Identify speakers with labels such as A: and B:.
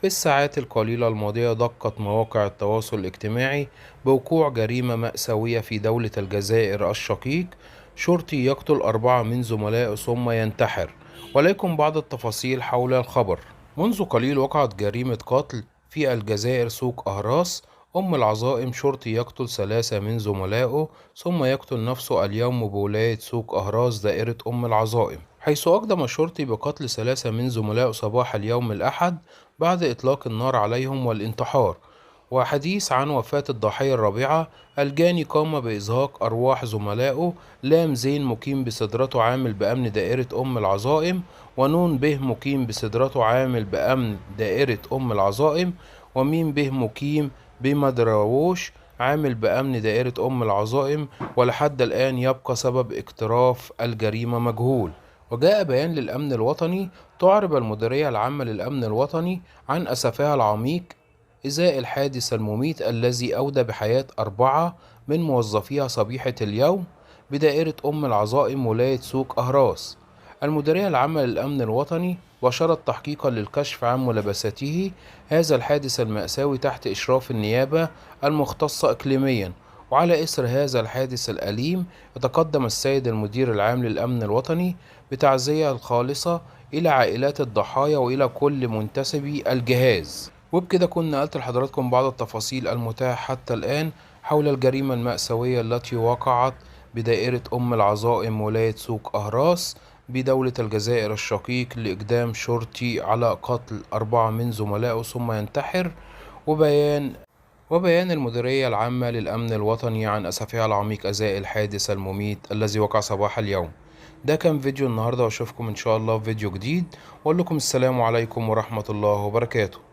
A: في الساعات القليلة الماضية دقت مواقع التواصل الاجتماعي بوقوع جريمة مأساوية في دولة الجزائر الشقيق. شرطي يقتل 4 من زملائه ثم ينتحر. ولكم بعض التفاصيل حول الخبر. منذ قليل وقعت جريمة قتل في الجزائر سوق أهراس. العظائم شرطي يقتل 3 من زملائه ثم يقتل نفسه اليوم بولاية سوق أهراس دائرة العظائم، حيث أقدم الشرطي بقتل 3 من زملائه صباح اليوم الأحد بعد إطلاق النار عليهم والانتحار. وحديث عن وفاة الضحية الرابعة، الجاني قام بإزهاق أرواح زملائه لام زين مقيم بسدرته عامل بأمن دائرة العظائم، ونون به مقيم بسدرته عامل بأمن دائرة العظائم، وميم به مقيم بمدراوش عامل بأمن دائرة العظائم. ولحد الآن يبقى سبب اقتراف الجريمة مجهول. وجاء بيان للأمن الوطني، تعرب المديرية العامة للأمن الوطني عن أسفها العميق إزاء الحادث المميت الذي أودى بحياة 4 من موظفيها صبيحة اليوم بدائرة العظائم ولاية سوق أهراس. المديرية العامة للأمن الوطني بشرت تحقيقا للكشف عن ملابساته هذا الحادث المأساوي تحت إشراف النيابة المختصة إقليميا. وعلى إثر هذا الحادث الأليم يتقدم السيد المدير العام للأمن الوطني بتعزية الخالصة إلى عائلات الضحايا وإلى كل منتسبي الجهاز. وبكده كنا نقلت لحضراتكم بعض التفاصيل المتاحة حتى الآن حول الجريمة المأساوية التي وقعت بدائرة العظائم ولاية سوق أهراس بدولة الجزائر الشقيق لإقدام شرطي على قتل 4 من زملائه ثم ينتحر. وبيان المديرية العامة للأمن الوطني عن أسفها العميق أزاء الحادث المميت الذي وقع صباح اليوم. ده كان فيديو النهاردة، وأشوفكم إن شاء الله في فيديو جديد، وأقول لكم السلام عليكم ورحمة الله وبركاته.